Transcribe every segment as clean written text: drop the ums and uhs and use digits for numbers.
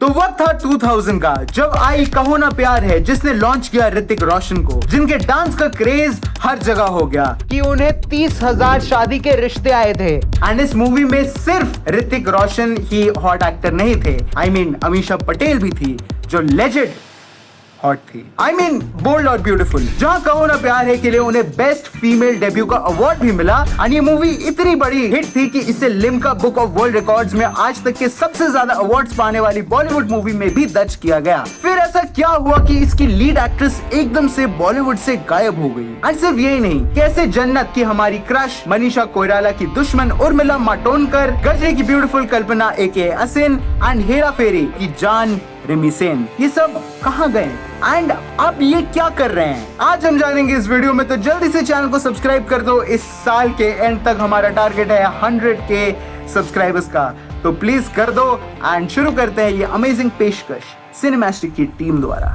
तो वक्त था 2000 का, जब आई कहो ना प्यार है, जिसने लॉन्च किया ऋतिक रोशन को, जिनके डांस का क्रेज हर जगह हो गया कि उन्हें 30,000 शादी के रिश्ते आए थे। एंड इस मूवी में सिर्फ ऋतिक रोशन ही हॉट एक्टर नहीं थे, अमीषा पटेल भी थी जो लेजेंड हॉट थी। बोल्ड और ब्यूटीफुल। जहाँ कहो ना प्यार है के लिए उन्हें बेस्ट फीमेल डेब्यू का अवार्ड भी मिला। और ये मूवी इतनी बड़ी हिट थी कि इसे Limca book of world records में आज तक के सबसे ज्यादा अवार्ड्स पाने वाली बॉलीवुड मूवी में भी दर्ज किया गया। फिर ऐसा क्या हुआ कि इसकी लीड एक्ट्रेस एकदम से बॉलीवुड से गायब हो गई। और सिर्फ यही नहीं, कैसे जन्नत की हमारी क्रश मनीषा कोइराला की दुश्मन उर्मिला मातोंडकर, गजनी की beautiful Kalpana aka Asin and Hera Pheri की जान रिमी सेन, ये सब कहाँ गए एंड अब ये क्या कर रहे हैं, आज हम जानेंगे इस वीडियो में। तो जल्दी से चैनल को सब्सक्राइब कर दो। इस साल के एंड तक हमारा टारगेट है 100K सब्सक्राइबर्स का, तो प्लीज कर दो। एंड शुरू करते हैं ये अमेजिंग पेशकश सिनेमैस्टिक की टीम द्वारा।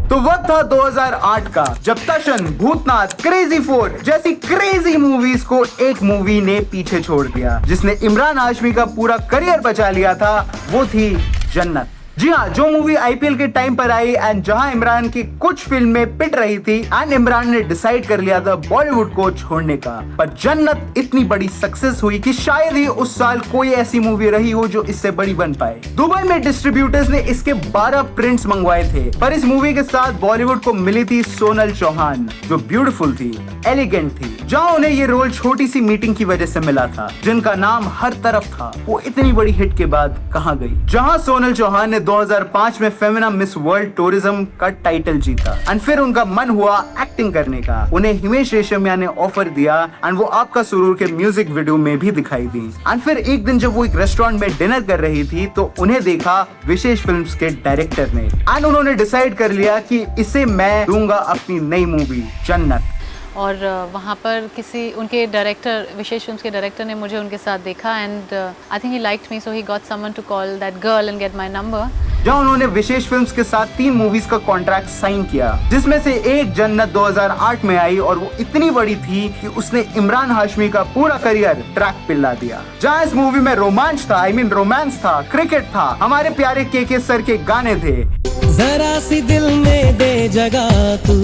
तो वक्त था 2008 का, जब तशन, भूतनाथ, क्रेजी 4 जैसी क्रेजी मूवीज को एक मूवी ने पीछे छोड़ दिया, जिसने इमरान हाशमी का पूरा करियर बचा लिया था। वो थी जन्नत। जी हाँ, जो मूवी IPL के टाइम पर आई एंड जहां इमरान की कुछ फिल्में पिट रही थी एंड इमरान ने डिसाइड कर लिया था बॉलीवुड को छोड़ने का। पर जन्नत इतनी बड़ी सक्सेस हुई कि शायद ही उस साल कोई ऐसी मूवी रही हो जो इससे बड़ी बन पाए। दुबई में डिस्ट्रीब्यूटर्स ने इसके 12 प्रिंट्स मंगवाए थे, पर इस मूवी के साथ बॉलीवुड को मिली थी सोनल चौहान, जो ब्यूटीफुल थी, एलिगेंट थी, जहाँ उन्हें ये रोल छोटी सी मीटिंग की वजह से मिला था, जिनका नाम हर तरफ था। वो इतनी बड़ी हिट के बाद कहाँ गई। जहाँ सोनल चौहान ने 2005 में फेमिना मिस वर्ल्ड टूरिज्म का टाइटल जीता एंड फिर उनका मन हुआ एक्टिंग करने का। उन्हें हिमेश रेशमिया ने ऑफर दिया एंड वो आपका सुरूर के म्यूजिक वीडियो में भी दिखाई दी। एंड फिर एक दिन जब वो एक रेस्टोरेंट में डिनर कर रही थी तो उन्हें देखा विशेष फिल्म्स के डायरेक्टर ने एंड उन्होंने डिसाइड कर लिया कि इसे मैं दूंगा अपनी नई मूवी जन्नत। और वहाँ पर किसी उनके डायरेक्टर, विशेष फिल्म्स के डायरेक्टर ने मुझे उनके साथ देखा and I think he liked me, so he got someone to call that girl and get my number. जहाँ उन्होंने विशेष फिल्म्स के साथ 3 मूवीज का कॉन्ट्रैक्ट साइन किया, जिसमें से एक जन्नत 2008 में आई और वो इतनी बड़ी थी कि उसने इमरान हाशमी का पूरा करियर ट्रैक पे ला दिया। जहाँ इस मूवी में रोमांच था, रोमांस था, क्रिकेट था, हमारे प्यारे के सर के गाने थे, जरा सी दिल में दे जगह तू।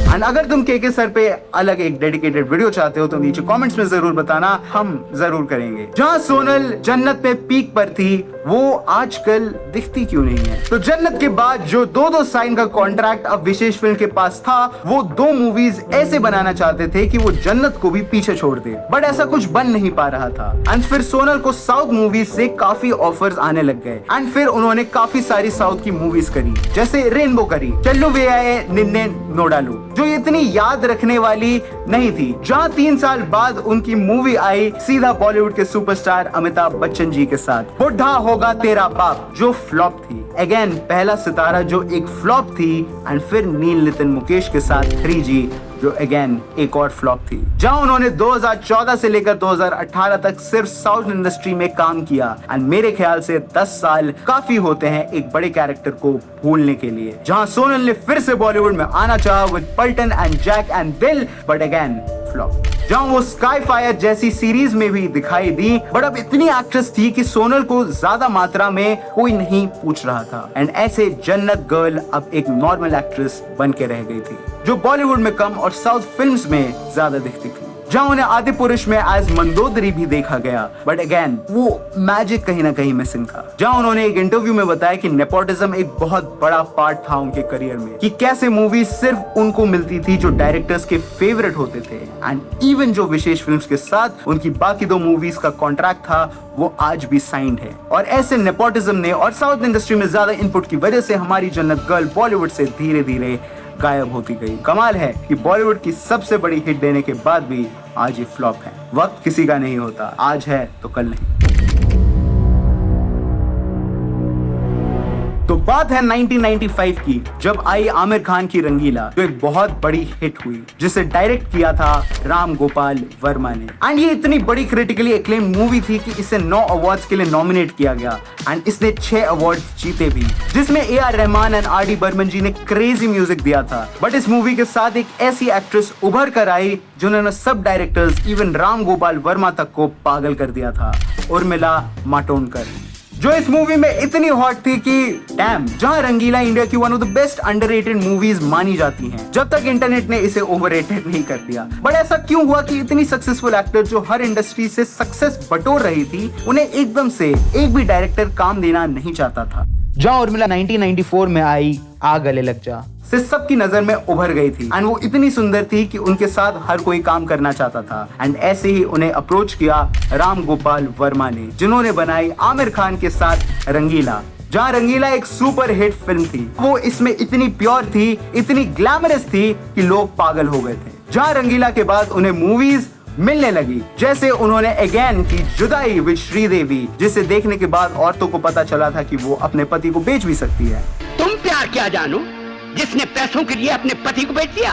एंड अगर तुम के सर पे अलग एक डेडिकेटेड वीडियो चाहते हो तो नीचे कमेंट्स में जरूर बताना, हम जरूर करेंगे। जहाँ सोनल जन्नत पे पीक पर थी, वो आजकल दिखती क्यों नहीं है। तो जन्नत के बाद जो 2 साइन का कॉन्ट्रैक्ट अब विशेष फिल्म के पास था, वो 2 मूवीज ऐसे बनाना चाहते थे कि वो जन्नत को भी पीछे छोड़ दे, बट ऐसा कुछ बन नहीं पा रहा था। एंड फिर सोनल को साउथ मूवीज से काफी ऑफर्स आने लग गए एंड फिर उन्होंने काफी सारी साउथ की मूवीज करी, जैसे रेनबो करी, चल्लू वे आए निन्ने नोडालू, जो इतनी याद रखने वाली नहीं थी। जहाँ 3 साल बाद उनकी मूवी आई सीधा बॉलीवुड के सुपरस्टार अमिताभ बच्चन जी के साथ, बुढ़ा होगा तेरा बाप, जो फ्लॉप थी। अगेन पहला सितारा जो एक फ्लॉप थी एंड फिर नील नितिन मुकेश के साथ 3G, जो अगेन एक और फ्लॉप थी। जहां उन्होंने 2014 से लेकर 2018 तक सिर्फ साउथ इंडस्ट्री में काम किया एंड मेरे ख्याल से 10 साल काफी होते हैं एक बड़े कैरेक्टर को भूलने के लिए। जहां सोनल ने फिर से बॉलीवुड में आना चाहा with Paltan and Jack and दिल, बट अगेन फ्लॉप। जहाँ वो स्काई फायर जैसी सीरीज में भी दिखाई दी, बट अब इतनी एक्ट्रेस थी कि सोनल को ज्यादा मात्रा में कोई नहीं पूछ रहा था एंड ऐसे जन्नत गर्ल अब एक नॉर्मल एक्ट्रेस बन के रह गई थी, जो बॉलीवुड में कम और साउथ फिल्म्स में ज्यादा दिखती थी। जहाँ उन्हें आदि पुरुष में एज मंदोदरी भी देखा गया, बट अगेन वो मैजिक कहीं ना कहीं मिसिंग था। जहाँ उन्होंने एक इंटरव्यू में बताया कि नेपोटिज्म एक बहुत बड़ा पार्ट था उनके करियर में, कि कैसे मूवी सिर्फ उनको मिलती थी जो डायरेक्टर्स के फेवरेट होते थे एंड इवन जो विशेष फिल्म्स के साथ उनकी बाकी 2 मूवीज का कॉन्ट्रैक्ट था, वो आज भी साइंड है। और ऐसे नेपोटिज्म ने और साउथ इंडस्ट्री में ज्यादा इनपुट की वजह से हमारी जन्नत गर्ल बॉलीवुड से धीरे धीरे गायब होती गई। कमाल है कि बॉलीवुड की सबसे बड़ी हिट देने के बाद भी आज ये फ्लॉप है। वक्त किसी का नहीं होता, आज है तो कल नहीं। तो बात है 1995 की, जब आई आमिर खान की रंगीला, जो एक बहुत बड़ी हिट हुई, जिसे डायरेक्ट किया था राम गोपाल वर्मा ने। एंड ये इतनी बड़ी क्रिटिकली एक्लेम्ड मूवी थी कि इसे 9 अवार्ड्स के लिए नॉमिनेट किया गया एंड इसने 6 अवार्ड्स जीते भी, जिसमें AR Rahman and RD Burman ji ने क्रेजी म्यूजिक दिया था। बट इस मूवी के साथ एक ऐसी एक्ट्रेस उभर कर आई जिन्होंने सब डायरेक्टर्स इवन राम गोपाल वर्मा तक को पागल कर दिया था, उर्मिला मातोंडकर, जो इस मूवी में इतनी हॉट थी कि डैम, जहां रंगीला इंडिया की one of the best underrated movies मानी जाती हैं, जब तक इंटरनेट ने इसे ओवररेटेड नहीं कर दिया। बट ऐसा क्यों हुआ कि इतनी सक्सेसफुल एक्टर जो हर इंडस्ट्री से सक्सेस बटोर रही थी, उन्हें एकदम से एक भी डायरेक्टर काम देना नहीं चाहता था। जहां उर्मिला 1994 में आई आ गले लग जा से सबकी नजर में उभर गई थी एंड वो इतनी सुंदर थी कि उनके साथ हर कोई काम करना चाहता था। एंड ऐसे ही उन्हें अप्रोच किया राम गोपाल वर्मा ने, जिन्होंने बनाई आमिर खान के साथ रंगीला, जहाँ रंगीला एक सुपर हिट फिल्म थी। वो इसमें इतनी प्योर थी, इतनी ग्लैमरस थी कि लोग पागल हो गए थे। जहाँ रंगीला के बाद उन्हें मूवीज मिलने लगी, जैसे उन्होंने अगेन की जुदाई विद श्रीदेवी, जिसे देखने के बाद औरतों को पता चला था कि वो अपने पति को बेच भी सकती है। तुम प्यार क्या जानो जिसने पैसों के लिए अपने पति को बेच दिया।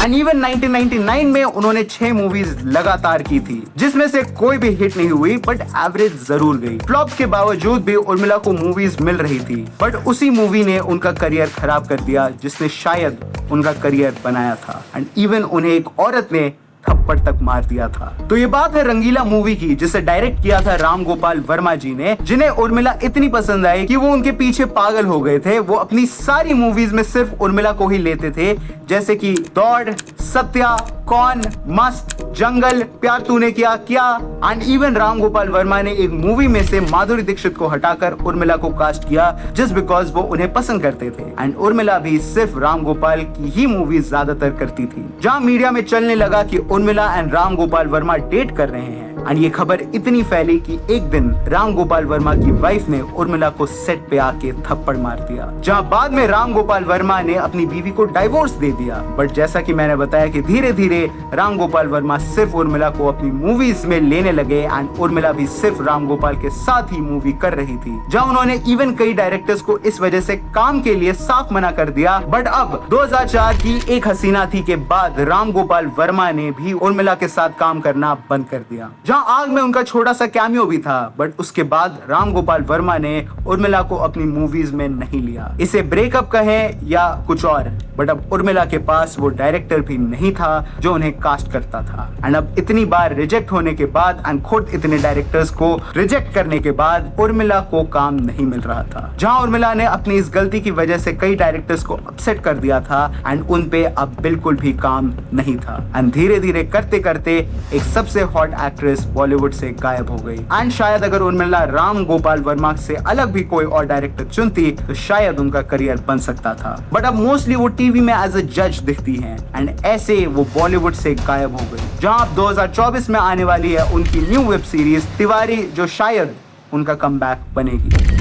एंड इवन 1999 में उन्होंने 6 मूवीज लगातार की थी, जिसमें से कोई भी हिट नहीं हुई, बट एवरेज जरूर गई। फ्लॉप के बावजूद भी उर्मिला को मूवीज मिल रही थी, बट उसी मूवी ने उनका करियर खराब कर दिया जिसने शायद उनका करियर बनाया था। एंड इवन उन्हें एक औरत ने थप्पड़ तक मार दिया था। तो ये बात है रंगीला मूवी की, जिसे डायरेक्ट किया था राम गोपाल वर्मा जी ने, जिन्हें उर्मिला इतनी पसंद आई कि वो उनके पीछे पागल हो गए थे। वो अपनी सारी मूवीज में सिर्फ उर्मिला को ही लेते थे, जैसे कि दौड़, सत्या, कौन, मस्त, जंगल, प्यार तूने किया क्या। एंड इवन राम गोपाल वर्मा ने एक मूवी में से माधुरी दीक्षित को हटाकर उर्मिला को कास्ट किया, जस्ट बिकॉज वो उन्हें पसंद करते थे। एंड उर्मिला भी सिर्फ राम गोपाल की ही मूवी ज्यादातर करती थी। जहां मीडिया में चलने लगा कि उर्मिला एंड राम गोपाल वर्मा डेट कर रहे हैं, एंड ये खबर इतनी फैली कि एक दिन राम गोपाल वर्मा की वाइफ ने उर्मिला को सेट पे आके थप्पड़ मार दिया, जहां बाद में राम गोपाल वर्मा ने अपनी बीवी को डाइवोर्स दे दिया। बट जैसा कि मैंने बताया कि धीरे धीरे राम गोपाल वर्मा सिर्फ उर्मिला को अपनी मूवीज में लेने लगे एंड उर्मिला भी सिर्फ राम गोपाल के साथ ही मूवी कर रही थी, जहां उन्होंने इवन कई डायरेक्टर्स को इस वजह से काम के लिए साफ मना कर दिया। बट अब 2004 की एक हसीना थी के बाद राम गोपाल वर्मा ने भी उर्मिला के साथ काम करना बंद कर दिया, जहां आग में उनका छोटा सा कैमियो भी था। बट उसके बाद राम गोपाल वर्मा ने उर्मिला को अपनी मूवीज में नहीं लिया। इसे ब्रेकअप कहें या कुछ और, बट अब उर्मिला के पास वो डायरेक्टर भी नहीं था जो उन्हें कास्ट करता था। एंड अब इतनी बार रिजेक्ट होने के बाद एंड खुद इतने डायरेक्टर्स को रिजेक्ट करने के बाद उर्मिला को काम नहीं मिल रहा था, जहां उर्मिला ने अपनी इस गलती की वजह से कई डायरेक्टर्स को अपसेट कर दिया था एंड उन पे अब बिल्कुल भी काम नहीं था। एंड धीरे धीरे करते करते एक सबसे हॉट एक्ट्रेस बॉलीवुड से गायब हो गई। एंड शायद अगर उर्मिला राम गोपाल वर्मा से अलग भी कोई और डायरेक्टर चुनती तो शायद उनका करियर बन सकता था। बट अब मोस्टली वो टीवी में एज अ जज दिखती हैं एंड ऐसे वो बॉलीवुड से गायब हो गई। जहां अब 2024 में आने वाली है उनकी न्यू वेब सीरीज तिवारी, जो शायद उनका कमबैक बनेगी।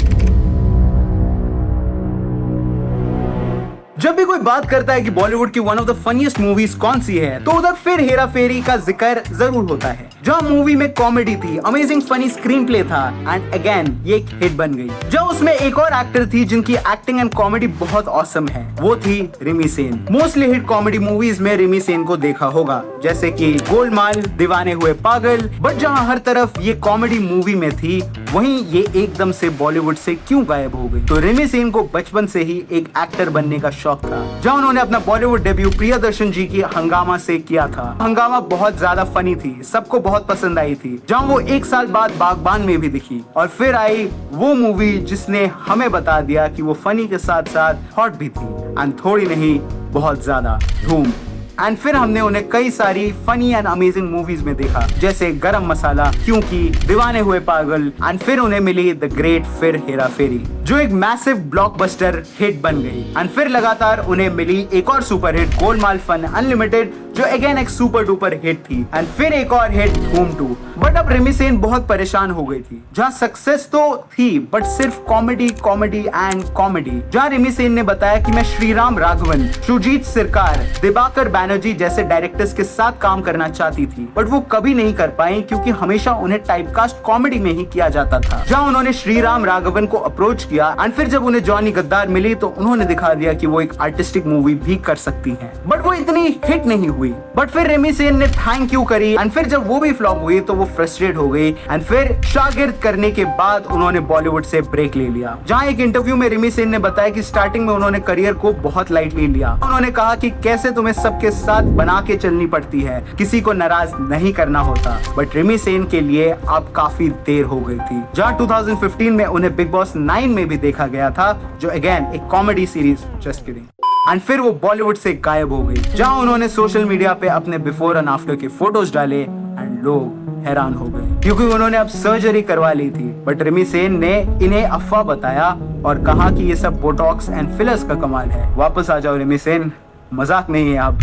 जब भी कोई बात करता है कि बॉलीवुड की one of the funniest movies कौन सी है, तो उधर फिर हेरा फेरी का जिक्र जरूर होता है, जहां मूवी में कॉमेडी थी, अमेजिंग फनी स्क्रीन प्ले था एंड अगेन ये एक हिट बन गई। जहां उसमें एक और एक्टर थी जिनकी एक्टिंग एंड कॉमेडी बहुत ऑसम है, वो थी Rimi Sen. Mostly hit comedy movies में रिमी सेन को देखा होगा, जैसे कि गोलमाल, दीवाने हुए पागल। बट जहां हर तरफ ये कॉमेडी मूवी में थी, वहीं ये एकदम से बॉलीवुड से क्यों गायब हो गई? तो रिमी सेन को बचपन से ही एक एक्टर बनने का शौक था, जहां उन्होंने अपना बॉलीवुड डेब्यू प्रियदर्शन जी की हंगामा से किया था। हंगामा बहुत ज्यादा फनी थी, सबको बहुत पसंद आई थी, जहां वो 1 साल बाद बागबान में भी दिखी। और फिर आई वो मूवी जिसने हमें बता दिया कि वो फनी के साथ साथ हॉट भी थी एंड थोड़ी नहीं बहुत ज्यादा, धूम। एंड फिर हमने उन्हें कई सारी फनी एंड अमेजिंग मूवीज में देखा, जैसे गरम मसाला, क्योंकि, दीवाने हुए पागल। एंड फिर उन्हें मिली द ग्रेट फिर हेरा फेरी, जो एक मैसिव ब्लॉकबस्टर हिट बन गई। एंड फिर लगातार उन्हें मिली एक और super hit Golmaal fun unlimited, जो अगेन एक सुपर डुपर हिट थी। एंड फिर एक और हिट धूम 2। बट अब रिमी सेन बहुत परेशान हो गई थी, जहां सक्सेस तो थी बट सिर्फ कॉमेडी कॉमेडी एंड कॉमेडी। जहां रिमी सेन ने बताया कि मैं श्रीराम राघवन, सुजीत सरकार, दिबाकर बैनर्जी जैसे डायरेक्टर्स के साथ काम करना चाहती थी, बट वो कभी नहीं कर पाई क्योंकि हमेशा उन्हें टाइपकास्ट कॉमेडी में ही किया जाता था। जहाँ उन्होंने श्रीराम राघवन को अप्रोच किया एंड फिर जब उन्हें जॉनी गद्दार मिली तो उन्होंने दिखा दिया कि वो एक आर्टिस्टिक मूवी भी कर सकती हैं। बट वो इतनी हिट नहीं हुई। बट फिर रिमी सेन ने थैंक यू करी एंड फिर जब वो भी फ्लॉप हुई तो वो फ्रस्ट्रेट हो गई एंड फिर शागिर्द करने के बाद उन्होंने बॉलीवुड से ब्रेक ले लिया। जहाँ एक इंटरव्यू में रिमी सेन ने बताया कि स्टार्टिंग में उन्होंने करियर को बहुत लाइटली लिया। उन्होंने कहा कि कैसे तुम्हें सबके साथ बना के चलनी पड़ती है, किसी को नाराज नहीं करना होता। बट रिमी सेन के लिए अब काफी देर हो गई थी। जहाँ 2015 में उन्हें बिग बॉस 9 में भी देखा गया था, जो अगेन एक comedy series, just kidding. And फिर वो बॉलीवुड से गायब हो गई। जहाँ उन्होंने सोशल मीडिया पे अपने बिफोर एंड आफ्टर के फोटोज डाले एंड लोग हैरान हो गए क्योंकि उन्होंने अब सर्जरी करवा ली थी। बट रिमी सेन ने इन्हें अफवाह बताया और कहा कि ये सब बोटॉक्स एंड फिलर्स का कमाल है। वापस आ जाओ रिमी सेन, मजाक नहीं है आप।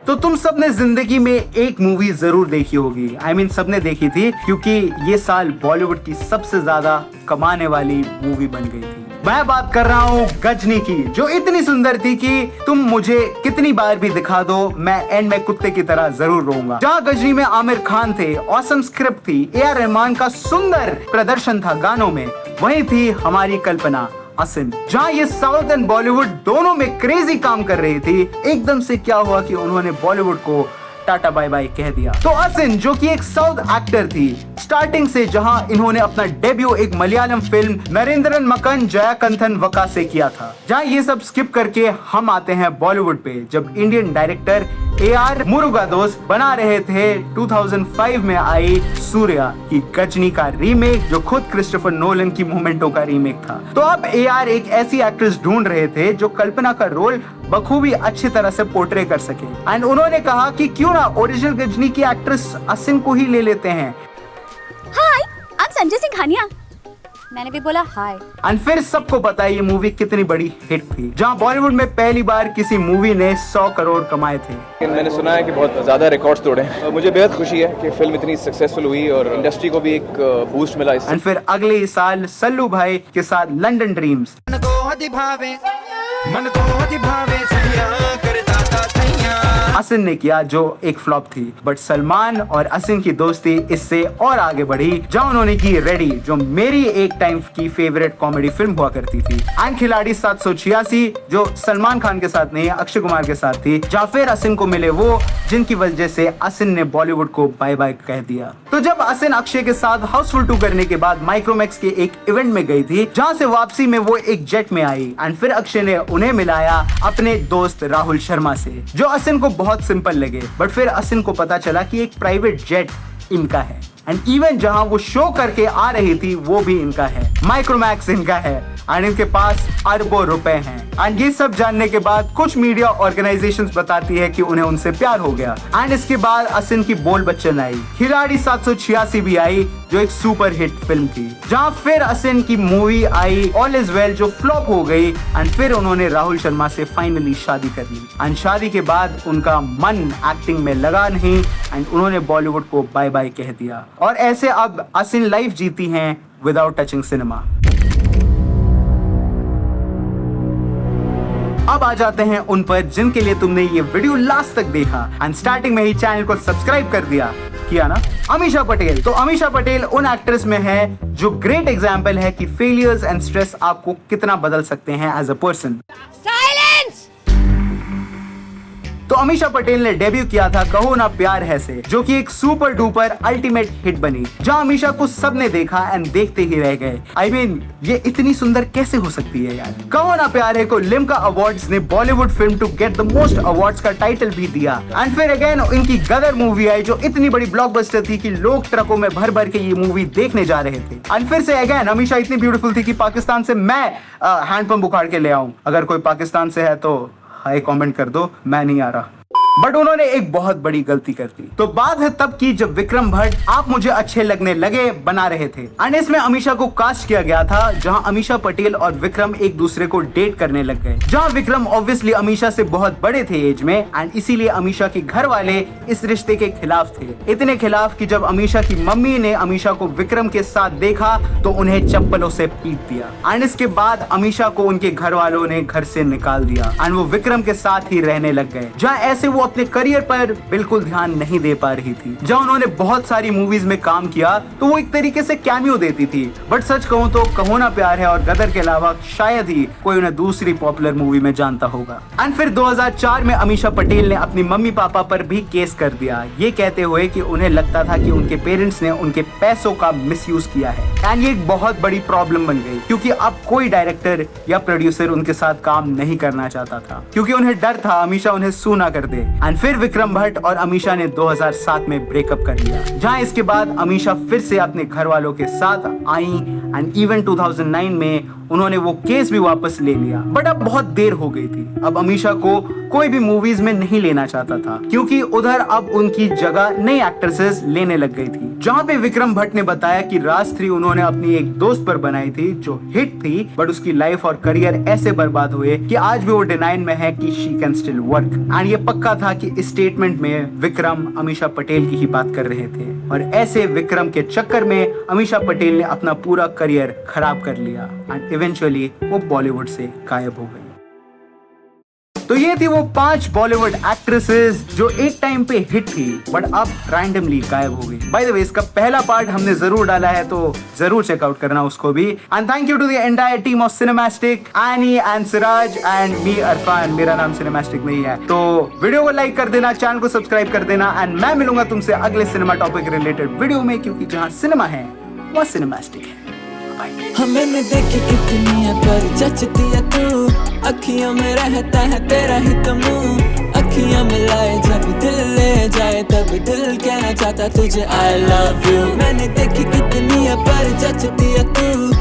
तो तुम सबने जिंदगी में एक मूवी जरूर देखी होगी। I mean, सबने देखी थी क्योंकि ये साल बॉलीवुड की सबसे ज्यादा कमाने वाली मूवी बन गई थी। मैं बात कर रहा हूँ गजनी की, जो इतनी सुंदर थी कि तुम मुझे कितनी बार भी दिखा दो, मैं एंड में कुत्ते की तरह जरूर रोऊंगा। जहाँ गजनी में आमिर खान थे, ऑसम स्क्रिप्ट थी, AR रहमान का सुंदर प्रदर्शन था गानों में, वही थी हमारी कल्पना असिन। जहाँ ये साउथ एंड बॉलीवुड दोनों में क्रेजी काम कर रही थी, एकदम से क्या हुआ कि उन्होंने बॉलीवुड को टाटा बाय बाय कह दिया। तो असिन, जो कि एक साउथ एक्टर थी स्टार्टिंग से, जहां इन्होंने अपना डेब्यू एक मलयालम फिल्म नरेंद्रन मकन जयाकंथन वका से किया था। जहां ये सब स्किप करके हम आते हैं बॉलीवुड पे, जब इंडियन डायरेक्टर AR मुरुगादोस बना रहे थे 2005 में आई सूर्या की गजनी का रीमेक, जो खुद क्रिस्टोफर नोलन की मूवमेंटों का रीमेक था। तो अब AR एक ऐसी एक्ट्रेस ढूंढ रहे थे जो कल्पना का रोल बखूबी अच्छी तरह से पोर्ट्रे कर सके। एंड उन्होंने कहा कि क्यों ना ओरिजिनल गजनी की एक्ट्रेस असिन को ही ले लेते हैं। हाय, आई एम संजय सिंह खानिया। मैंने भी बोला हाय। एंड फिर सबको पता है ये मूवी कितनी बड़ी हिट थी, जहां बॉलीवुड में पहली बार किसी मूवी ने 100 करोड़ कमाए थे। मैंने सुना है कि बहुत ज्यादा रिकॉर्ड्स तोड़े हैं। मुझे बेहद खुशी है कि फिल्म इतनी सक्सेसफुल हुई और इंडस्ट्री को भी एक बूस्ट मिला इससे। एंड फिर अगले साल सल्लू भाई के साथ लंदन ड्रीम्स, असिन ने किया, जो एक फ्लॉप थी। बट सलमान और असिन की दोस्ती इससे और आगे बढ़ी, जहां उन्होंने की रेडी, जो मेरी एक टाइम की फेवरेट कॉमेडी फिल्म हुआ करती थी। एंड खिलाड़ी 786, जो सलमान खान के साथ नहीं, अक्षय कुमार के साथ थी। जहाँ फिर असिन को मिले वो जिनकी वजह से असिन ने बॉलीवुड को बाय बाय कह दिया। तो जब असिन अक्षय के साथ हाउसफुल 2 करने के बाद माइक्रोमैक्स के एक इवेंट में गई थी, जहाँ से वापसी में वो एक जेट में आई एंड फिर अक्षय ने उन्हें मिलाया अपने दोस्त राहुल शर्मा से, जो असिन को बहुत सिंपल लगे। बट फिर असिन को पता चला कि एक प्राइवेट जेट इनका है एंड इवन जहां वो शो करके आ रही थी वो भी इनका है, माइक्रोमैक्स इनका है एंड इनके पास अरबों रुपए हैं। एंड ये सब जानने के बाद कुछ मीडिया ऑर्गेनाइजेशंस बताती है कि उन्हें उनसे प्यार हो गया। एंड इसके बाद असिन की बोल बच्चन आई, खिलाड़ी 786 भी आई, जो एक सुपर हिट फिल्म थी। जहां फिर असिन की movie I all is well, जो फ्लॉप हो गई। एंड फिर उन्होंने राहुल शर्मा से फाइनली शादी कर ली। एंड शादी के बाद उनका मन एक्टिंग में लगा नहीं एंड उन्होंने बॉलीवुड को बाय बाय कह दिया। और ऐसे अब असिन लाइफ जीती हैं विदाउट टचिंग सिनेमा। अब आ जाते हैं उन पर जिनके लिए तुमने ये वीडियो लास्ट तक देखा एंड स्टार्टिंग में ही चैनल को सब्सक्राइब कर दिया, किया ना। अमीषा पटेल। तो अमीषा पटेल उन एक्ट्रेस में है जो ग्रेट एग्जाम्पल है कि फेलियर्स एंड स्ट्रेस आपको कितना बदल सकते हैं एज अ पर्सन। तो अमीषा पटेल ने डेब्यू किया था कहो ना प्यार है से, जो कि एक सुपर डुपर अल्टीमेट हिट बनी, जहां अमीषा को सबने देखा एंड देखते ही रह गए। I mean, ये इतनी सुंदर कैसे हो सकती है यार। कहो ना प्यार है को लिम्का अवार्ड्स ने Bollywood film to get the most awards का टाइटल भी दिया। एंड फिर अगेन इनकी गदर मूवी आई, जो इतनी बड़ी ब्लॉकबस्टर थी कि लोग ट्रकों में भर भर के ये मूवी देखने जा रहे थे। एंड फिर से अगेन अमीषा इतनी ब्यूटीफुल थी कि पाकिस्तान से मैं हैंडपंप उखाड़ के ले आऊं। अगर कोई पाकिस्तान से है तो हाई कमेंट कर दो, मैं नहीं आ रहा। बट उन्होंने एक बहुत बड़ी गलती कर दी। तो बात है तब की जब विक्रम भट्ट आप मुझे अच्छे लगने लगे बना रहे थे एंड इसमें अमीषा को कास्ट किया गया था, जहां अमीषा पटेल और विक्रम एक दूसरे को डेट करने लग गए। जहां विक्रम ऑब्वियसली अमीषा से बहुत बड़े थे एज में एंड इसीलिए अमीषा के घर वाले इस रिश्ते के खिलाफ थे, इतने खिलाफ कि जब अमीषा की मम्मी ने अमीषा को विक्रम के साथ देखा तो उन्हें चप्पलों से पीट दिया एंड इसके बाद अमीषा को उनके घर वालों ने घर से निकाल दिया एंड वो विक्रम के साथ ही रहने लग गए। जहाँ ऐसे वो अपने करियर पर बिल्कुल ध्यान नहीं दे पा रही थी। जहाँ उन्होंने बहुत सारी मूवीज में काम किया तो वो एक तरीके से कैमियो देती थी, बट सच कहूँ तो कहो ना प्यार है और गदर के अलावा शायद ही कोई उन्हें दूसरी पॉपुलर मूवी में जानता होगा। एंड फिर 2004 में अमीषा पटेल ने अपनी मम्मी पापा पर भी केस कर दिया, ये कहते हुए कि उन्हें लगता था कि उनके पेरेंट्स ने उनके पैसों का मिसयूज किया है एंड ये एक बहुत बड़ी प्रॉब्लम बन गई, क्योंकि अब कोई डायरेक्टर या प्रोड्यूसर उनके साथ काम नहीं करना चाहता था, क्योंकि उन्हें डर था अमीषा उन्हें सू ना कर दे। एंड फिर विक्रम भट्ट और अमीषा ने 2007 में ब्रेकअप कर लिया, जहां इसके बाद अमीषा फिर से अपने घर वालों के साथ आई एंड इवन 2009 में उन्होंने वो केस भी वापस ले लिया। बट अब बहुत देर हो गई थी, अब अमीषा को कोई भी मूवीज में नहीं लेना चाहता था, क्योंकि उधर अब उनकी जगह नई एक्ट्रेसेस लेने लग गई थी। जहां पे विक्रम भट्ट ने बताया कि राज 3 उन्होंने अपनी एक दोस्त पर बनाई थी जो हिट थी, बट उसकी लाइफ और करियर ऐसे बर्बाद हुए कि आज भी वो डिनाइन में है कि she can still work. And ये पक्का था कि इस स्टेटमेंट में विक्रम अमीषा पटेल की ही बात कर रहे थे और ऐसे विक्रम के चक्कर में अमीषा पटेल ने अपना पूरा करियर खराब कर लिया एंड इवेंचुअली वो बॉलीवुड से गायब हो गई। तो ये थी वो 5 बॉलीवुड एक्ट्रेसेस जो एक टाइम पे हिट थी बट अब रैंडमली गायब हो गई। बाय द वे इसका पहला पार्ट हमने जरूर डाला है, तो जरूर चेकआउट करना उसको भी। And thank you to the entire team of Cinemastic, Annie and Siraj and me Arfan. मेरा नाम सिनेमैस्टिक नहीं है। तो वीडियो को लाइक कर देना, चैनल को सब्सक्राइब कर देना एंड मैं मिलूंगा तुमसे अगले सिनेमा टॉपिक रिलेटेड वीडियो में, क्योंकि जहाँ सिनेमा है वहाँ सिनेमैस्टिक है। हमें में देखी कितनी है पर जचती है तू, अखियों में रहता है तेरा ही तो मुँह, अखियां मिलाए जब दिल ले जाए तब दिल कहना चाहता तुझे I love you। मैंने देखी कितनी है पर जचती है तू,